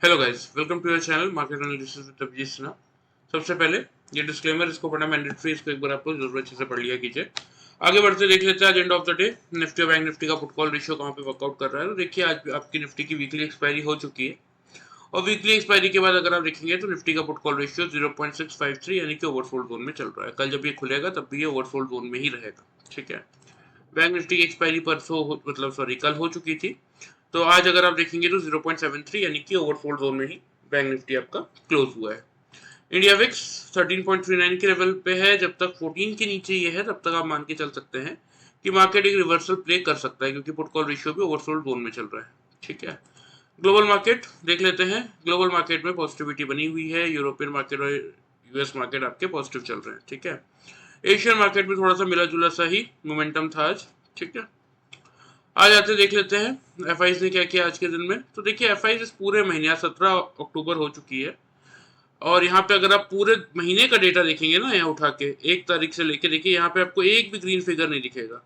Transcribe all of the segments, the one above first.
Hello guys, welcome to your channel market analysis with Abhijeet Sinha. सबसे पहले ये डिस्क्लेमर, इसको पढ़ना मैंडेटरी, इसको एक बार आपको जरूर अच्छे से पढ़ लिया कीजिए। आगे बढ़ते देख लेते हैं आज end of the day Nifty और बैंक निफ्टी का पुट कॉल रेशियो कहाँ पे वर्कआउट कर रहा है। तो देखिए आज आपकी निफ्टी की वीकली एक्सपायरी हो चुकी है और वीकली एक्सपायरी के बाद अगर आप देखेंगे तो निफ्टी का पुट कॉल रेशियो 0.653 यानी कि ओवरसोल्ड जोन में चल रहा है। कल जब ये खुलेगा तब भी ये ओवरसोल्ड जोन में ही रहेगा। ठीक है, बैंक निफ्टी की एक्सपायरी परसों मतलब सॉरी कल हो चुकी थी, तो आज अगर आप देखेंगे तो 0.73 यानी कि ओवरसोल्ड जोन में ही बैंक निफ्टी आपका क्लोज हुआ है। इंडिया विक्स 13.39 के लेवल पे है। जब तक 14 के नीचे ये है तब तक आप मान के चल सकते हैं कि मार्केट एक रिवर्सल प्ले कर सकता है, क्योंकि पुट कॉल रेशियो भी ओवरसोल्ड जोन में चल रहा है। ठीक है, ग्लोबल मार्केट देख लेते हैं। ग्लोबल मार्केट में पॉजिटिविटी बनी हुई है। यूरोपियन मार्केट और यूएस मार्केट आपके पॉजिटिव चल रहे हैं। ठीक है, एशियन मार्केट में थोड़ा सा मिला जुला सा ही मोमेंटम था आज। ठीक है, आज आते देख लेते हैं एफ ने क्या किया आज के दिन में। तो देखिए एफ इस पूरे महीने 17 अक्टूबर हो चुकी है और यहाँ पे अगर आप पूरे महीने का डेटा देखेंगे ना, यहाँ उठा के 1 तारीख से लेके देखिए, यहाँ पे आपको एक भी ग्रीन फिगर नहीं दिखेगा।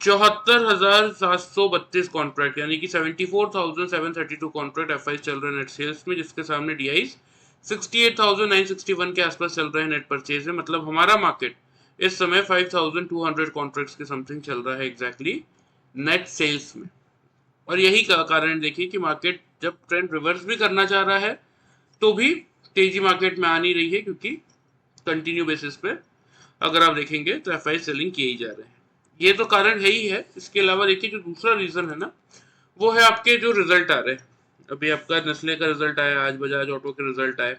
74,732 कॉन्ट्रैक्ट यानी कि 74,732 कॉन्ट्रैक्ट एफ चल रहे हैं नेट सेल्स में, जिसके सामने डी 68,961 के आसपास चल रहे हैं नेट परचेज में। मतलब हमारा मार्केट इस समय 5,200 कॉन्ट्रैक्ट्स के समथिंग चल रहा है एग्जैक्टली नेट सेल्स में। और यही का कारण देखिए कि मार्केट जब ट्रेंड रिवर्स भी करना चाह रहा है तो भी तेजी मार्केट में आ नहीं रही है, क्योंकि कंटिन्यू बेसिस पे अगर आप देखेंगे तो एफ सेलिंग किए ही जा रहे हैं। ये तो कारण है ही है। इसके अलावा देखिए जो दूसरा रीजन है ना, वो है आपके जो रिजल्ट आ रहे हैं। अभी आपका नेस्ले का रिजल्ट आया, आज बजाज ऑटो के रिजल्ट आए।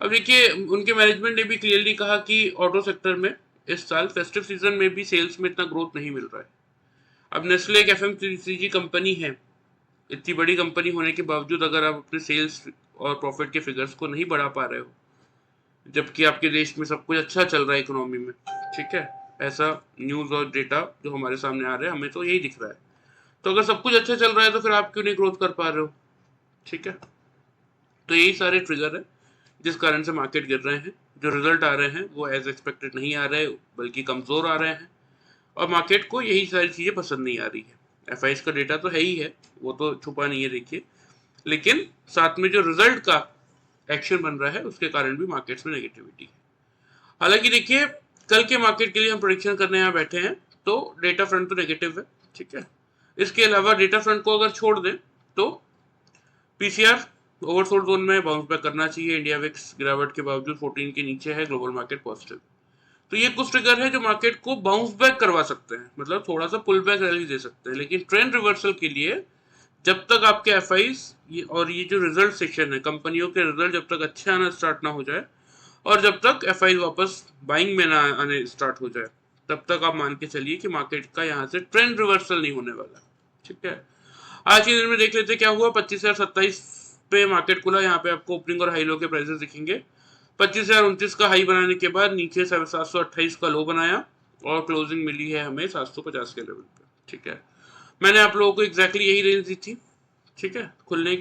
अब देखिए उनके मैनेजमेंट ने भी क्लियरली कहा कि ऑटो सेक्टर में इस साल फेस्टिव सीजन में भी सेल्स में इतना ग्रोथ नहीं मिल रहा है। अब नेस्ले एक एफएमसीजी कंपनी है, इतनी बड़ी कंपनी होने के बावजूद अगर आप अपने सेल्स और प्रॉफिट के फिगर्स को नहीं बढ़ा पा रहे हो, जबकि आपके देश में सब कुछ अच्छा चल रहा है इकोनॉमी में। ठीक है, ऐसा न्यूज और डेटा जो हमारे सामने आ रहे हैं हमें तो यही दिख रहा है। तो अगर सब कुछ अच्छा चल रहा है तो फिर आप क्यों नहीं ग्रोथ कर पा रहे हो। ठीक है, तो यही सारे ट्रिगर है जिस कारण से मार्केट गिर रहे हैं। जो रिजल्ट आ रहे हैं वो एज एक्सपेक्टेड नहीं आ रहे, बल्कि कमजोर आ रहे हैं और मार्केट को यही सारी चीजें पसंद नहीं आ रही है। एफ का डेटा तो है ही है, वो तो छुपा नहीं है देखिए, लेकिन साथ में जो रिजल्ट का एक्शन बन रहा है उसके कारण भी मार्केट्स में नेगेटिविटी है। हालांकि देखिए कल के मार्केट के लिए हम प्रोडिक्शन करने यहाँ बैठे हैं तो डेटा फ्रंट तो नेगेटिव है। ठीक है, इसके अलावा डेटा फ्रंट को अगर छोड़ दें तो पीसीआर ओवरसोल्ड जोन में बाउंस बैक करना चाहिए। इंडिया विक्स गिरावट के बावजूद 14 के नीचे है, ग्लोबल मार्केट पॉजिटिव। तो ये कुछ ट्रिगर है जो मार्केट को बाउंस बैक करवा सकते हैं, मतलब थोड़ा सा पुल बैक रैली दे सकते हैं। लेकिन ट्रेंड रिवर्सल के लिए जब तक आपके एफ और ये जो रिजल्ट सेक्शन है, कंपनियों के रिजल्ट जब तक अच्छे आना स्टार्ट ना हो जाए और जब तक एफ वापस बाइंग में ना आने स्टार्ट हो जाए, तब तक आप मान के चलिए कि मार्केट का यहाँ से ट्रेंड रिवर्सल नहीं होने वाला। ठीक है, आज के दिन में देख लेते क्या हुआ। 25,027 पे मार्केट खुला। यहाँ पे आपको ओपनिंग और हाई लो के प्राइसेस दिखेंगे। 25,029 का हाई बनाने के बाद नीचे 728 का लो बनाया और क्लोजिंग मिली है हमें 750 के लेवल पे। ठीक है, मैंने आप लोगों को एग्जैक्टली यही रेंज दी थी। ठीक है, खुलने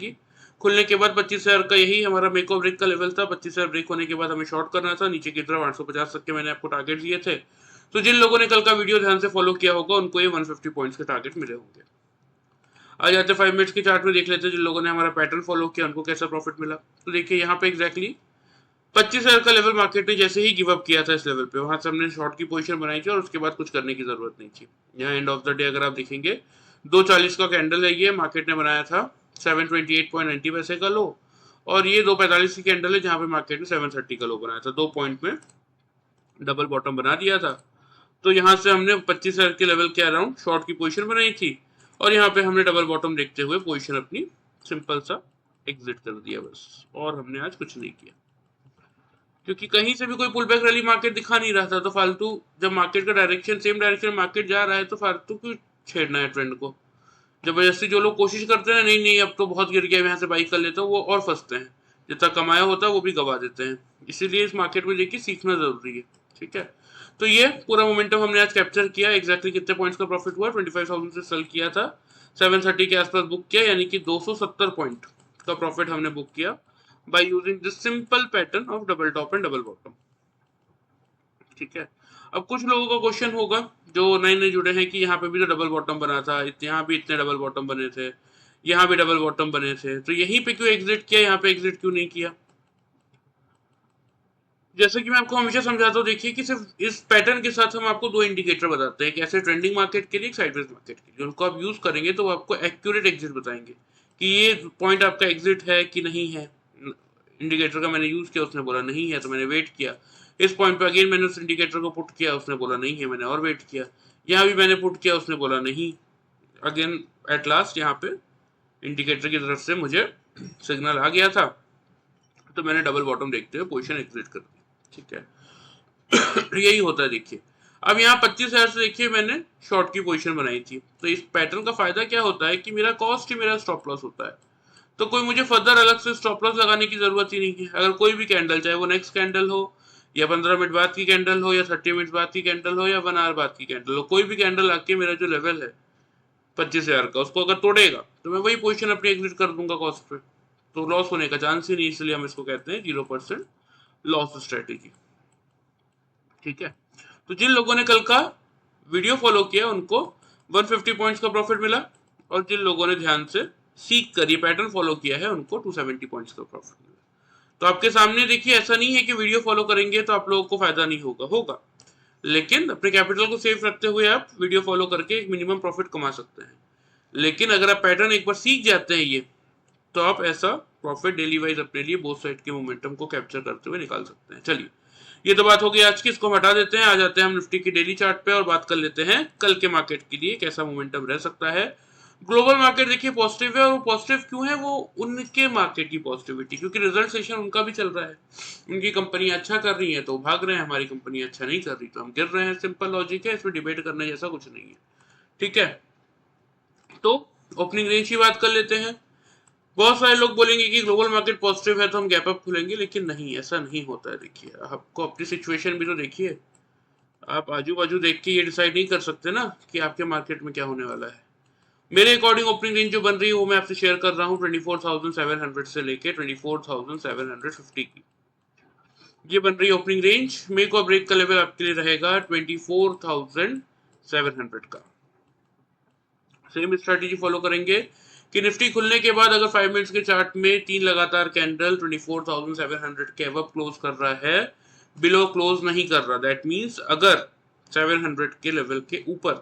के बाद 25,000 का यही हमारा मेक और ब्रेक का लेवल था। 25,000 ब्रेक होने के बाद हमें शॉर्ट करना था। नीचे की तरफ 850 तक के मैंने आपको टारगेट दिए थे। तो जिन लोगों ने कल का वीडियो ध्यान से फॉलो किया होगा उनको ये 150 पॉइंट्स के टारगेट मिले होंगे। आ जाते 5 मिनट्स के चार्ट में देख लेते हैं जिन लोगों ने हमारा पैटर्न फॉलो किया उनको कैसा प्रॉफिट मिला। तो देखिए यहाँ पे एग्जैक्टली 25,000 का लेवल मार्केट ने जैसे ही गिव अप किया था इस लेवल पे, वहां से हमने शॉर्ट की पोजीशन बनाई थी और उसके बाद कुछ करने की जरूरत नहीं थी। यहाँ एंड ऑफ द डे अगर आप देखेंगे 240 का कैंडल है, ये मार्केट ने बनाया था 728.90 पैसे का लो, और ये 245 की कैंडल है जहां पे मार्केट ने 730 का लो बनाया था। 2 पॉइंट में डबल बॉटम बना दिया था। तो यहाँ से हमने 25,000 के लेवल के अराउंड शॉर्ट की पोजीशन बनाई थी और यहाँ पे हमने डबल बॉटम देखते हुए पोजीशन अपनी सिंपल सा एग्जिट कर दिया बस, और हमने आज कुछ नहीं किया, क्योंकि कहीं से भी कोई पुल बैक रैली मार्केट दिखा नहीं रहा था। तो फालतू, जब मार्केट का डायरेक्शन सेम डायरेक्शन मार्केट जा रहा है तो फालतू क्यों छेड़ना है ट्रेंड को। जबरदस्ती जो लोग कोशिश करते हैं नहीं नहीं अब तो बहुत गिर गया यहाँ से बाई कर लेता हूँ, वो और फंसते हैं। जितना कमाया होता है वो भी गवा देते हैं। इसीलिए इस मार्केट में देखिए सीखना जरूरी है। ठीक है, तो ये पूरा मोमेंटम हमने आज कैप्चर किया। एग्जैक्टली कितने पॉइंट्स का प्रॉफिट हुआ, 25,000 से सेल किया था, 730 के आसपास बुक किया, यानी कि 270 पॉइंट का प्रॉफिट हमने बुक किया by using this simple pattern of double top and double bottom. ठीक है, अब कुछ लोगों का क्वेश्चन होगा जो नए नए जुड़े हैं कि यहाँ पे भी तो डबल बॉटम बना था, यहाँ भी इतने डबल बॉटम बने थे, यहाँ भी डबल बॉटम बने थे, तो यहीं पे क्यों एग्जिट किया, यहाँ पे एग्जिट क्यों नहीं किया। जैसे कि मैं आपको हमेशा समझाता हूँ, देखिए कि सिर्फ इस पैटर्न के साथ हम आपको दो इंडिकेटर बताते हैं, एक ऐसे ट्रेंडिंग मार्केट के लिए, एक साइडवेज मार्केट के लिए। उनको आप यूज करेंगे तो वो आपको एक्यूरेट एग्जिट बताएंगे कि ये पॉइंट आपका एग्जिट है कि नहीं है। इंडिकेटर का मैंने यूज किया, उसने बोला नहीं है, तो मैंने वेट किया। इस पॉइंट पे अगेन मैंने उस इंडिकेटर को पुट किया, उसने बोला नहीं है, मैंने और वेट किया। यहाँ भी मैंने पुट किया, उसने बोला नहीं। अगेन एट लास्ट यहाँ पे इंडिकेटर की तरफ से मुझे सिग्नल आ गया था, तो मैंने डबल बॉटम देखते हुए पोजीशन एग्जिट कर दी। ठीक है। यही होता है। देखिए अब यहाँ 25,000 से देखिए मैंने शॉर्ट की पोजीशन बनाई थी, तो इस पैटर्न का फायदा क्या होता है कि मेरा कॉस्ट ही मेरा स्टॉप लॉस होता है, तो कोई मुझे फर्दर अलग से स्टॉप लॉस लगाने की जरूरत ही नहीं है। अगर कोई भी कैंडल, चाहे वो नेक्स्ट कैंडल हो, या 15 मिनट बाद की कैंडल हो, या 30 मिनट बाद की कैंडल हो, या 1 आवर बाद की कैंडल हो, कोई भी कैंडल आके मेरा जो लेवल है 25,000 का, उसको अगर तोड़ेगा तो मैं वही पोजीशन अपनी एग्जिट कर दूंगा कॉस्ट पे, तो लॉस होने का चांस ही नहीं। इसलिए हम इसको कहते हैं 0% लॉस स्ट्रेटेजी। ठीक है। तो जिन लोगों ने कल का वीडियो फॉलो किया उनको 150 पॉइंट्स का प्रॉफिट मिला, और जिन लोगों ने ध्यान से सीख कर ये पैटर्न फॉलो किया है उनको 270 पॉइंट्स का प्रॉफिट मिला। तो आपके सामने देखिए, ऐसा नहीं है कि वीडियो फॉलो करेंगे तो आप लोगों को फायदा नहीं होगा, होगा, लेकिन अपने कैपिटल को सेफ रखते हुए आप वीडियो फॉलो करके एक मिनिमम प्रॉफिट कमा सकते हैं। लेकिन अगर आप पैटर्न एक बार सीख जाते हैं ये, तो आप ऐसा प्रॉफिट डेली वाइज अपने लिए बोथ साइड के मोमेंटम को कैप्चर करते हुए निकाल सकते हैं। चलिए, ये तो बात हो गई आज की, इसको हटा देते हैं। आ जाते हैं हम निफ्टी की डेली चार्ट पे और बात कर लेते हैं कल के मार्केट के लिए कैसा मोमेंटम रह सकता है। ग्लोबल मार्केट देखिए पॉजिटिव है, और पॉजिटिव क्यों है, वो उनके मार्केट की पॉजिटिविटी, क्योंकि रिजल्ट सेशन उनका भी चल रहा है। उनकी कंपनी अच्छा कर रही है तो भाग रहे हैं, हमारी कंपनी अच्छा नहीं कर रही तो हम गिर रहे हैं। सिंपल लॉजिक है, इसमें डिबेट करने जैसा कुछ नहीं है। ठीक है, तो ओपनिंग रेंज की बात कर लेते हैं। बहुत सारे लोग बोलेंगे कि ग्लोबल मार्केट पॉजिटिव है तो हम गैप अप खुलेंगे, लेकिन नहीं, ऐसा नहीं होता है। देखिए, आपको अपनी सिचुएशन भी तो देखिए, आप आजू बाजू देख के ये डिसाइड नहीं कर सकते ना कि आपके मार्केट में क्या होने वाला है। मेरे अकॉर्डिंग ओपनिंग रेंज जो बन रही है वो मैं आपसे शेयर कर रहा हूँ 24,700 से लेके 24,750 की, ये बन रही है ओपनिंग रेंज। मेक और ब्रेक का लेवल आपके लिए रहेगा 24,700 का। सेम स्ट्रेटेजी फॉलो करेंगे कि निफ्टी खुलने के बाद अगर 5 मिनट्स के चार्ट में तीन लगातार कैंडल 24,700 के अब क्लोज कर रहा है, बिलो क्लोज नहीं कर रहा, दैट मींस अगर 700 के लेवल के ऊपर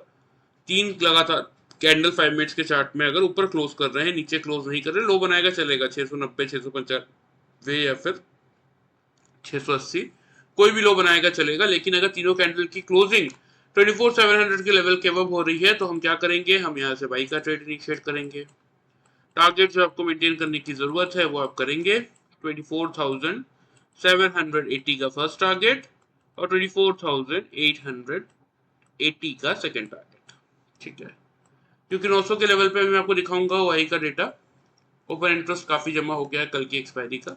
तीन लगातार कैंडल 5 मिनट्स के चार्ट में अगर ऊपर क्लोज कर रहे हैं, नीचे क्लोज नहीं कर रहे, लो बनाएगा चलेगा 690, 695 या फिर 680, कोई भी लो बनाएगा चलेगा। लेकिन अगर तीनों कैंडल की क्लोजिंग 24,700 के लेवल के अब हो रही है तो हम क्या करेंगे, हम यहाँ से बाई का ट्रेड इनिशिएट करेंगे। टारगेट जो आपको मेंटेन करने की जरूरत है वो आप करेंगे 24,780 का फर्स्ट टारगेट और 24,880 का सेकेंड टारगेट। ठीक है, क्योंकि 900 के लेवल पे मैं आपको दिखाऊंगा वाई का डेटा, ओपन इंटरेस्ट काफी जमा हो गया है कल की एक्सपायरी का,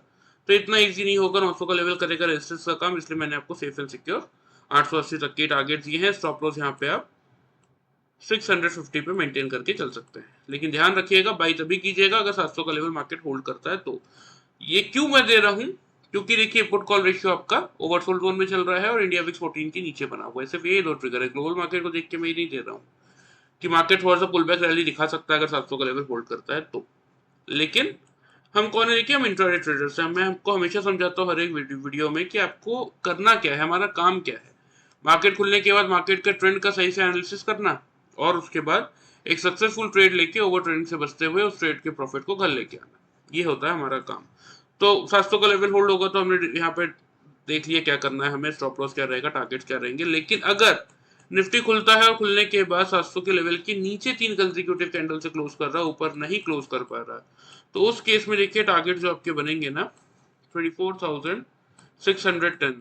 तो इतना इजी नहीं होगा 900 का लेवल करेगा रेजिस्टेंस का काम। इसलिए मैंने आपको सेफ एंड सिक्योर 880 तक के टारगेट दिए हैं। स्टॉप लॉस यहाँ पे आप 650 पे मेंटेन करके चल सकते हैं, लेकिन ध्यान रखिएगा बाई तभी कीजिएगा अगर 700 का लेवल मार्केट होल्ड करता है तो। ये क्यों मैं दे रहा हूँ, क्योंकि देखिए पुट कॉल रेशियो आपका ओवरसोल्ड जोन में चल रहा है और इंडिया विक्स 14 के नीचे बना हुआ है। सिर्फ ये दो ट्रिगर है, ग्लोबल मार्केट को देख के मैं ये नहीं दे रहा हूँ कि मार्केट थोड़ा सा पुल बैक रैली दिखा सकता है अगर 700 का लेवल होल्ड करता है तो। लेकिन हम कौन है, देखिए हम इंट्राडे ट्रेडर्स हैं। मैं आपको हमेशा समझाता हूँ हर एक वीडियो में कि आपको करना क्या है, हमारा काम क्या है। मार्केट खुलने के बाद मार्केट के ट्रेंड का सही से एनालिसिस करना, और उसके बाद एक सक्सेसफुल ट्रेड लेके ओवर ट्रेडिंग से बचते हुए उस ट्रेड के प्रॉफिट को घर लेके आना, ये होता है हमारा काम। तो 700 का लेवल होल्ड होगा तो हमने यहाँ पे देख लिया क्या करना है हमें, स्टॉप लॉस क्या रहेगा, टारगेट्स क्या रहेंगे। लेकिन अगर निफ्टी खुलता है और खुलने के बाद 700 के लेवल के नीचे तीन कंसेक्यूटिव कैंडल से क्लोज कर रहा है, ऊपर नहीं क्लोज कर पा रहा, तो उस केस में देखिए टारगेट जो आपके बनेंगे ना 24,610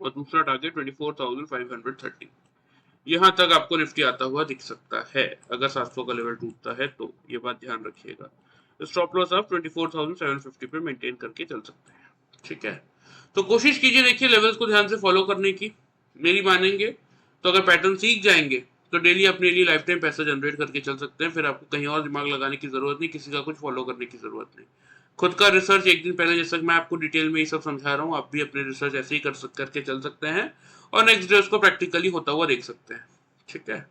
और दूसरा टारगेट 24,530, यहाँ तक आपको निफ्टी आता हुआ दिख सकता है अगर 700 का लेवल टूटता है तो। ये बात ध्यान रखिएगा। स्टॉप लॉस आप 24,750 पे मेंटेन करके चल सकते हैं। ठीक है, तो कोशिश कीजिए देखिए लेवल्स को ध्यान से फॉलो करने की। मेरी मानेंगे तो अगर पैटर्न सीख जाएंगे तो डेली अपने लिए लाइफ टाइम पैसा जनरेट करके चल सकते हैं। फिर आपको कहीं और दिमाग लगाने की जरूरत नहीं, किसी का कुछ फॉलो करने की जरूरत नहीं। खुद का रिसर्च एक दिन पहले, जैसा मैं आपको डिटेल में ये सब समझा रहा हूँ, आप भी अपने रिसर्च ऐसे ही करके चल सकते हैं और नेक्स्ट डे उसको प्रैक्टिकली होता हुआ देख सकते हैं। ठीक है,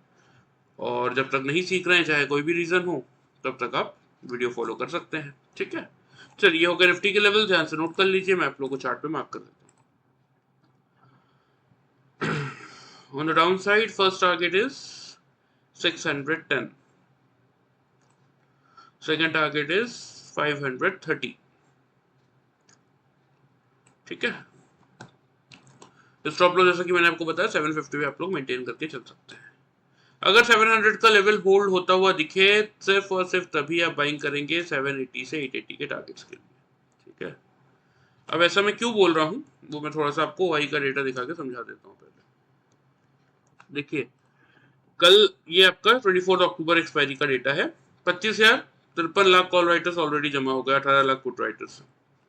और जब तक नहीं सीख रहे हैं, चाहे कोई भी रीजन हो, तब तक आप वीडियो फॉलो कर सकते हैं। ठीक है, चलिए ये हो गया निफ्टी के लेवल, ध्यान से नोट कर लीजिए, मैं आप लोगों को चार्ट पे मार्क कर देता हूँ। On the down side first target is 610, second target is 530। ठीक है, स्टॉप लॉस जैसा कि मैंने आपको बताया 750 पे आप लोग मेंटेन करके चल सकते हैं। अगर 700 का लेवल होल्ड होता हुआ दिखे सिर्फ और सिर्फ तभी आप बाइंग करेंगे 780 से 880 के टारगेट्स के लिए। ठीक है, अब ऐसा मैं क्यों बोल रहा हूँ वो मैं थोड़ा सा आपको वाई का डेटा दिखा के समझा देता हूँ। पहले देखिए, कल ये आपका 24 अक्टूबर एक्सपायरी का डेटा है। 25,53 लाख कॉल राइटर्स ऑलरेडी जमा हो गया, 18 लाख पुट राइटर्स,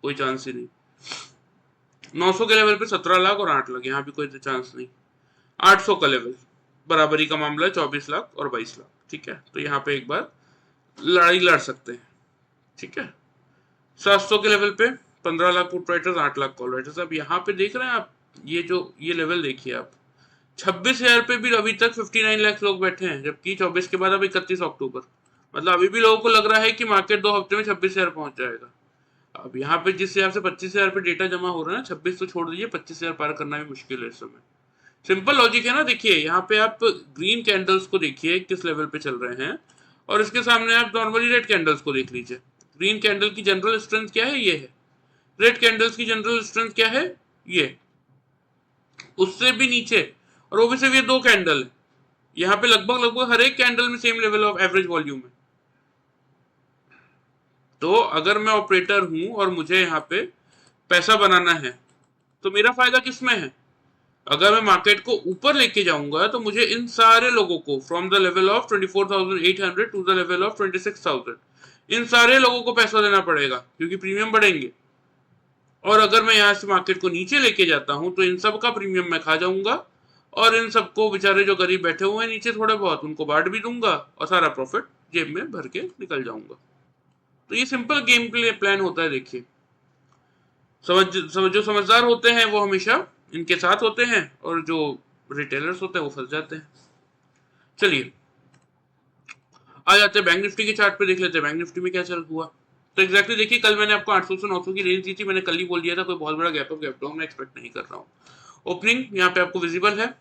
कोई चांस ही नहीं। 900 के लेवल पे 17 लाख और 8 लाख, यहाँ भी कोई चांस नहीं। 800 का लेवल बराबरी का मामला है, 24 लाख और 22 लाख। ठीक है, तो यहाँ पे एक बार लड़ाई लड़ सकते हैं। ठीक है, 700 के लेवल पे 15 lakh put writers, 8 lakh call writers. अब यहाँ पे देख रहे हैं आप, ये लेवल देखिए आप, 26,000 पे भी अभी तक 59 लाख लोग बैठे हैं, जबकि 24 के बाद अब 31 अक्टूबर, मतलब अभी भी लोगों को लग रहा है कि मार्केट 2 हफ्ते में 26,000 पहुंच जाएगा। अब यहाँ पे जिस हिसाब से 25,000 पे डेटा जमा हो रहा है ना, 26 तो छोड़ दीजिए, 25,000 पार करना भी मुश्किल है इस समय। सिंपल लॉजिक है ना, देखिए यहाँ पे आप ग्रीन कैंडल्स को देखिए किस लेवल पे चल रहे हैं, और इसके सामने आप नॉर्मली रेड कैंडल्स को देख लीजिए। ग्रीन कैंडल की जनरल स्ट्रेंथ क्या है, ये है। रेड कैंडल्स की जनरल स्ट्रेंथ क्या है, ये, उससे भी नीचे, और वो भी सिर्फ ये 2 कैंडल है। यहाँ पे लगभग लगभग हर एक कैंडल में same level of average volume है। तो अगर मैं ऑपरेटर हूं और मुझे यहाँ पे पैसा बनाना है तो मेरा फायदा किसमें है? अगर मैं मार्केट को ऊपर लेके जाऊंगा तो मुझे इन सारे लोगों को from the level of 24,800 to the level of 26,000, इन सारे लोगों को पैसा देना पड़ेगा क्योंकि प्रीमियम बढ़ेंगे। और अगर मैं यहाँ से मार्केट को नीचे लेके जाता हूं तो इन सब का प्रीमियम मैं खा जाऊंगा, और इन सबको बेचारे जो गरीब बैठे हुए हैं नीचे थोड़े बहुत, उनको बांट भी दूंगा और सारा प्रॉफिट जेब में भर के निकल जाऊंगा। तो ये सिंपल गेम प्लान होता है। देखिए, जो समझदार होते हैं वो हमेशा इनके साथ होते हैं, और जो रिटेलर्स होते हैं वो फंस जाते हैं। चलिए आ जाते हैं बैंक निफ्टी के चार्ट पे, देख लेते हैं बैंक निफ्टी में क्या चल हुआ। तो एग्जैक्टली देखिए, कल मैंने आपको 800 से 900 की रेंज दी थी, मैंने कल ही बोल दिया था कोई बहुत बड़ा गैप डाउन मैं एक्सपेक्ट नहीं कर रहा हूँ। ओपनिंग यहाँ पे आपको विजिबल है,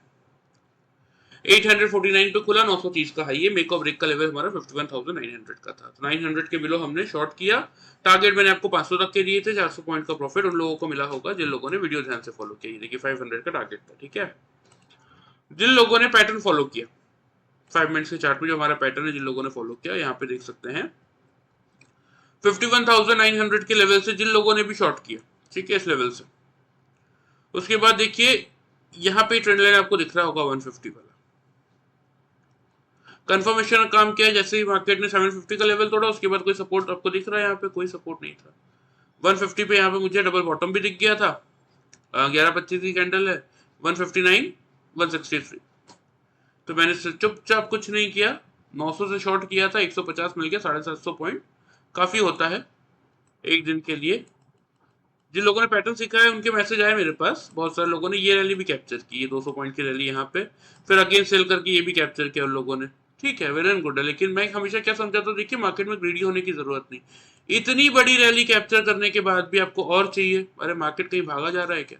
849 पे खुला, 930 का हाई है। मेक और ब्रेक का लेवल हमारा 51,900 का था, तो 900 के बिलो हमने शॉर्ट किया। टारगेट मैंने आपको 500 तक के दिए थे, 400 पॉइंट का प्रॉफिट उन लोगों को मिला होगा जिन लोगों ने वीडियो ध्यान से फॉलो किया। देखिए 500 का टारगेट था। ठीक है, जिन लोगों ने पैटर्न फॉलो किया 5 मिनट्स के चार्ट में, जो हमारा पैटर्न है, जिन लोगों ने फॉलो किया, यहाँ पे देख सकते हैं 51,900 के लेवल से जिन लोगों ने भी शॉर्ट किया। ठीक है, इस लेवल से। उसके बाद देखिए यहाँ पे ट्रेंड लाइन आपको दिख रहा होगा 150 वाला, कंफर्मेशन का काम किया। जैसे ही मार्केट ने 750 का लेवल तोड़ा, उसके बाद कोई सपोर्ट आपको दिख रहा है, यहाँ पे कोई सपोर्ट नहीं था। 150 पे यहाँ पे मुझे डबल बॉटम भी दिख गया था, 11:25 की कैंडल है, 159, 163। तो मैंने चुपचाप कुछ नहीं किया, 900 से शॉर्ट किया था, 150 मिल गया, 750 पॉइंट काफी होता है एक दिन के लिए। जिन लोगों ने पैटर्न सीखा है उनके मैसेज आए मेरे पास, बहुत सारे लोगों ने ये रैली भी कैप्चर की, ये 200 पॉइंट की रैली यहाँ पे, फिर अगेन सेल करके ये भी कैप्चर किया उन लोगों ने। ठीक है, वेल एंड गुड है, लेकिन मैं हमेशा क्या समझाता हूँ, देखिए मार्केट में ग्रीडी होने की जरूरत नहीं। इतनी बड़ी रैली कैप्चर करने के बाद भी आपको और चाहिए? अरे मार्केट कहीं भागा जा रहा है क्या?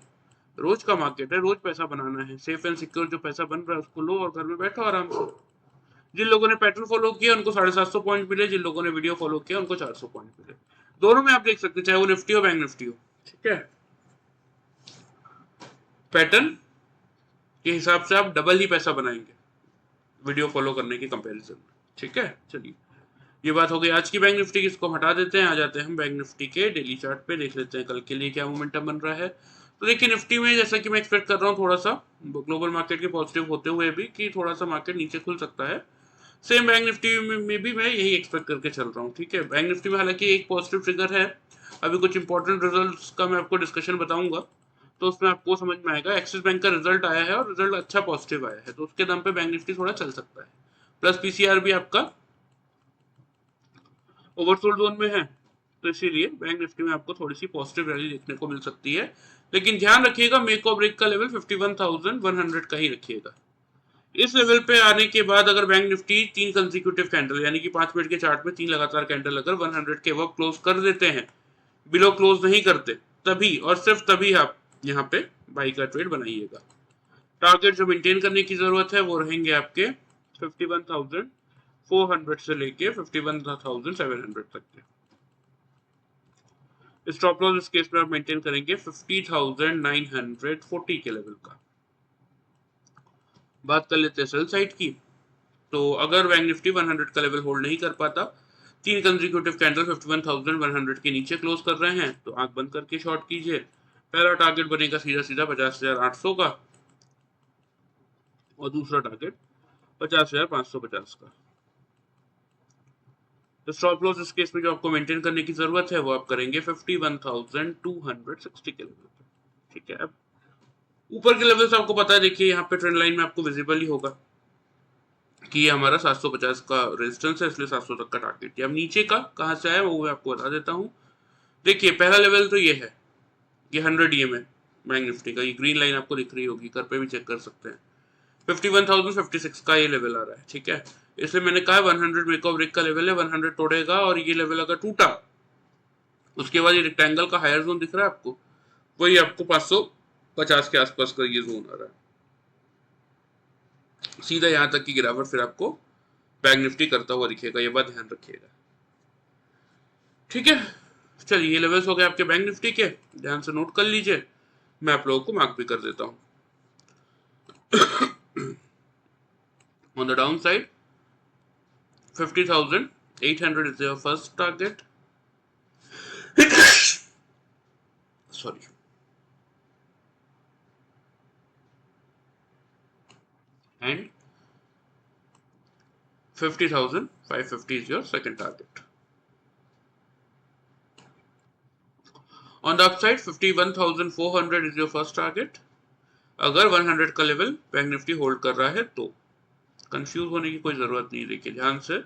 रोज का मार्केट है, रोज पैसा बनाना है, सेफ एंड सिक्योर जो पैसा बन रहा है उसको लो और घर में बैठो आराम से। जिन लोगों ने पैटर्न फॉलो किया उनको 750 पॉइंट मिले, जिन लोगों ने वीडियो फॉलो किया उनको 400 पॉइंट मिले। दोनों में आप देख सकते हैं, चाहे वो निफ्टी हो बैंक निफ्टी हो। ठीक है, पैटर्न के हिसाब से आप डबल ही पैसा बनाएंगे वीडियो फॉलो करने की कंपैरिजन में। ठीक है, चलिए ये बात हो गई आज की बैंक निफ्टी की, इसको हटा देते हैं। आ जाते हैं हम बैंक निफ्टी के डेली चार्ट पे, देख लेते हैं कल के लिए क्या मोमेंटम बन रहा है। तो देखिए निफ्टी में जैसा कि मैं एक्सपेक्ट कर रहा हूँ थोड़ा सा ग्लोबल मार्केट के पॉजिटिव होते हुए भी कि थोड़ा सा मार्केट नीचे खुल सकता है। सेम बैंक निफ्टी में भी मैं यही एक्सपेक्ट करके चल रहा हूँ। ठीक है, बैंक निफ्टी में हालांकि एक पॉजिटिव ट्रिगर है, अभी कुछ इंपॉर्टेंट रिजल्ट्स का मैं आपको डिस्कशन बताऊंगा, तो उसमें आपको समझ में आएगा। एक्सिस बैंक का रिजल्ट आया है और रिजल्ट अच्छा पॉजिटिव आया है, तो उसके दम पे बैंक निफ्टी थोड़ा चल सकता है। प्लस पीसीआर भी आपका ओवरसोल्ड जोन में है, तो इसीलिए बैंक निफ्टी में आपको थोड़ी सी पॉजिटिव रैली देखने को मिल सकती है। लेकिन ध्यान रखिएगा मेक और ब्रेक का लेवल 51,100 का ही रखिएगा। इस लेवल पे आने के बाद अगर बैंक निफ्टी 3 कंसेक्यूटिव कैंडल यानी कि 5 मिनट के चार्ट में 3 लगातार कैंडल अगर 100 के अब क्लोज कर देते हैं, बिलो क्लोज नहीं करते, तभी और सिर्फ तभी आप यहाँ पे बाई का ट्रेड बनाइएगा। टारगेट जो मेंटेन करने की जरूरत है वो रहेंगे आपके 51,400 से लेके 51,700 तक के। स्टॉप लॉस इस केस में आप मेंटेन करेंगे 50,940 के लेवल का। बात कर लेते हैं सेल साइड की। तो अगर बैंक निफ्टी 100 का लेवल होल्ड नहीं कर पाता, 3 कंसेक्यूटिव कैंडल 51,100 के नीचे क्लोज कर रहे हैं, तो आंख बंद करके शॉर्ट कीजिए। पहला टारगेट बनेगा सीधा सीधा 50,800 का और दूसरा टारगेट 50,550 का। तो स्टॉप लॉस इस केस में जो आपको मेंटेन करने की जरूरत है वो आप करेंगे 51,260 के लेवल पे। ठीक है, अब ऊपर के लेवल से आपको पता है, देखिए यहाँ पे ट्रेंड लाइन में आपको विजिबल ही होगा कि ये हमारा 750 का रेजिस्टेंस है, इसलिए 700 तक का टारगेट। अब नीचे का कहाँ से आया वो मैं आपको बता देता हूँ। देखिए पहला लेवल तो ये है, ये 100 EM है बैंक निफ्टी का, ये ग्रीन लाइन आपको दिख रही होगी, घर पे भी चेक कर सकते हैं। 51,056 का ये लेवल आ रहा है। ठीक है, इसलिए मैंने कहा 100 मेक और ब्रेक का लेवल है, 100 तोड़ेगा और ये लेवल अगर टूटा, उसके बाद ये रेक्टेंगल का हायर जोन दिख रहा है आपको, वही आपको 550 के आसपास का ये जोन आ रहा है। सीधा यहाँ तक की गिरावट फिर आपको बैंक निफ्टी करता हुआ दिखेगा, ये बात ध्यान रखिएगा। ठीक है, चलिए ये लेवल्स हो गए आपके बैंक निफ्टी के, ध्यान से नोट कर लीजिए, मैं आप लोगों को मार्क भी कर देता हूँ। On the downside, 50,800 is your first target. Sorry. And 50,550 is your second target. On the upside, 51,400 is your first target. अगर 100 का लेवल बैंक निफ्टी होल्ड कर रहा है तो कंफ्यूज होने की कोई जरूरत नहीं, देखिए ध्यान से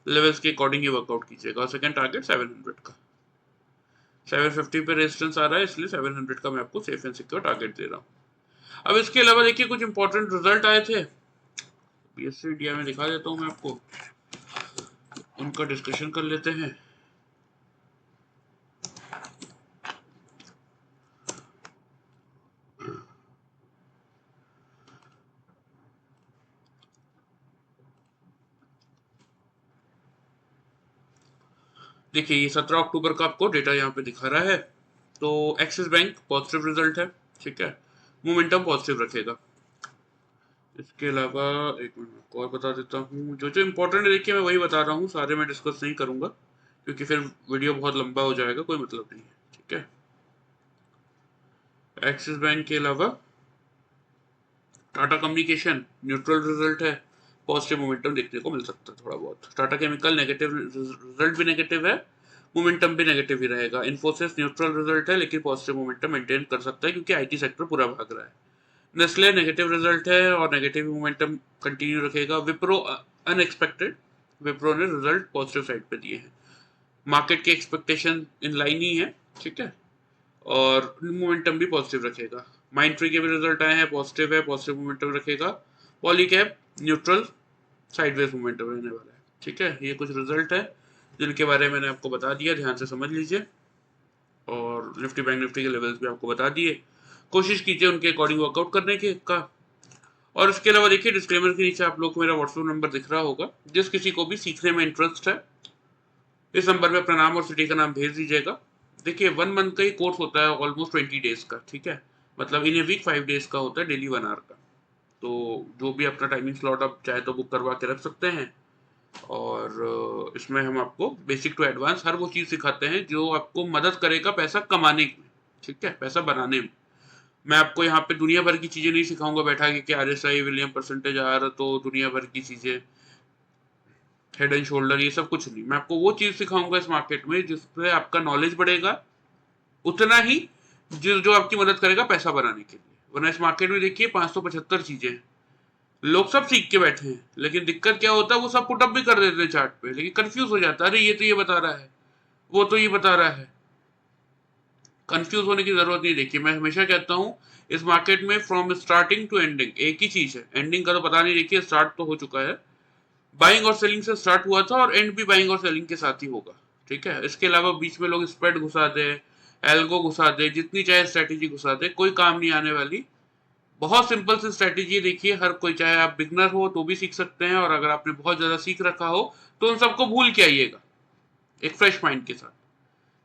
लेवल्स के अकॉर्डिंग ही वर्कआउट कीजिएगा। और सेकंड टारगेट 700 का, 750 पे रेजिस्टेंस आ रहा है, इसलिए 700 का मैं आपको सेफ एंड सिक्योर टारगेट दे रहा हूँ। अब इसके अलावा देखिए कुछ इंपॉर्टेंट रिजल्ट आए थे, बीएससी इंडिया में दिखा देता हूँ मैं आपको, उनका डिस्कशन कर लेते हैं। देखिए ये 17 अक्टूबर का आपको डेटा यहाँ पे दिखा रहा है। तो एक्सिस बैंक पॉजिटिव रिजल्ट है, ठीक है, मोमेंटम पॉजिटिव रखेगा। इसके अलावा एक मिनट और बता देता हूँ, जो जो इम्पोर्टेंट है देखिए मैं वही बता रहा हूँ, सारे मैं डिस्कस नहीं करूंगा क्योंकि फिर वीडियो बहुत लंबा हो जाएगा, कोई मतलब नहीं है। ठीक है, एक्सिस बैंक के अलावा टाटा कम्युनिकेशन न्यूट्रल रिजल्ट है, पॉजिटिव मोमेंटम देखने को मिल सकता है थोड़ा बहुत। टाटा केमिकल नेगेटिव रिजल्ट भी नेगेटिव है, मोमेंटम भी नेगेटिव ही रहेगा। इन्फोसिस न्यूट्रल रिजल्ट है लेकिन पॉजिटिव मोमेंटम मेंटेन कर सकता है क्योंकि आईटी सेक्टर पूरा भाग रहा है। नेस्ले नेगेटिव रिजल्ट है और नेगेटिव मोमेंटम कंटिन्यू रखेगा। विप्रो अनएक्सपेक्टेड, विप्रो ने रिजल्ट पॉजिटिव साइड पे दिए हैं, मार्केट की एक्सपेक्टेशन इन लाइन ही है। ठीक है, और मोमेंटम भी पॉजिटिव रखेगा। माइंड ट्री के भी रिजल्ट आए हैं, पॉजिटिव है, पॉजिटिव मोमेंटम रखेगा। पॉलीकैब न्यूट्रल साइडवेज मोमेंटम रहने वाला है। ठीक है, ये कुछ रिजल्ट है जिनके बारे में मैंने आपको बता दिया, ध्यान से समझ लीजिए। और निफ्टी बैंक निफ्टी के लेवल्स भी आपको बता दिए, कोशिश कीजिए उनके अकॉर्डिंग वर्कआउट करने के का। और इसके अलावा देखिए डिस्क्लेमर के नीचे आप लोग को मेरा व्हाट्सएप नंबर दिख रहा होगा, जिस किसी को भी सीखने में इंटरेस्ट है इस नंबर में अपना नाम और सिटी का नाम भेज दीजिएगा। देखिए 1 मंथ का ही कोर्स होता है, ऑलमोस्ट 20 डेज का। ठीक है, मतलब इन ए वीक 5 डेज का होता है, डेली 1 आवर का। तो जो भी अपना टाइमिंग स्लॉट आप चाहे तो बुक करवा के रख सकते हैं। और इसमें हम आपको बेसिक टू एडवांस हर वो चीज़ सिखाते हैं जो आपको मदद करेगा पैसा कमाने में, ठीक है, पैसा बनाने में। मैं आपको यहाँ पे दुनिया भर की चीज़ें नहीं सिखाऊंगा बैठा के कि RSI विलियम परसेंटेज आ रहा तो दुनिया भर की चीज़ें, हेड एंड शोल्डर, ये सब कुछ नहीं। मैं आपको वो चीज़ सिखाऊंगा इस मार्केट में जिससे आपका नॉलेज बढ़ेगा, उतना ही जो आपकी मदद करेगा पैसा बनाने के लिए। वरना इस मार्केट में देखिए 575 चीज़ें हैं, लोग सब सीख के बैठे हैं, लेकिन दिक्कत क्या होता है वो सब पुटअप भी कर देते हैं चार्ट पे, लेकिन कंफ्यूज हो जाता है, अरे ये तो ये बता रहा है, वो तो ये बता रहा है। कंफ्यूज होने की जरूरत नहीं। देखिए मैं हमेशा कहता हूँ इस मार्केट में फ्रॉम स्टार्टिंग टू एंडिंग एक ही चीज है, एंडिंग का तो पता नहीं, देखिए स्टार्ट तो हो चुका है, बाइंग और सेलिंग से स्टार्ट हुआ था और एंड भी बाइंग और सेलिंग के साथ ही होगा। ठीक है, इसके अलावा बीच में लोग स्प्रेड घुसा दे, एल्गो घुसा दे, जितनी चाहे स्ट्रेटेजी घुसा दे, कोई काम नहीं आने वाली। बहुत सिंपल सी स्ट्रेटेजी है, देखिए हर कोई, चाहे आप बिगनर हो तो भी सीख सकते हैं, और अगर आपने बहुत ज्यादा सीख रखा हो तो उन सबको भूल के आइएगा एक फ्रेश माइंड के साथ,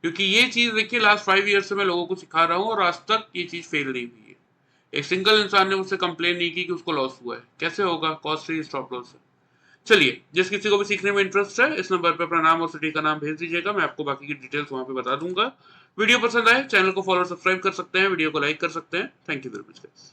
क्योंकि ये चीज देखिए लास्ट 5 ईयर से मैं लोगों को सिखा रहा हूँ और आज तक ये चीज फेल नहीं हुई है। एक सिंगल इंसान ने मुझसे कंप्लेन नहीं की कि उसको लॉस हुआ है। कैसे होगा? कॉस्ट फ्री स्टॉप लॉस है। चलिए, जिस किसी को भी सीखने में इंटरेस्ट है, इस नंबर पे अपना नाम और सिटी का नाम भेज दीजिएगा, मैं आपको बाकी की डिटेल्स वहां पे बता दूंगा। वीडियो पसंद आए चैनल को फॉलो सब्सक्राइब कर सकते हैं, वीडियो को लाइक कर सकते हैं। Thank you very much guys.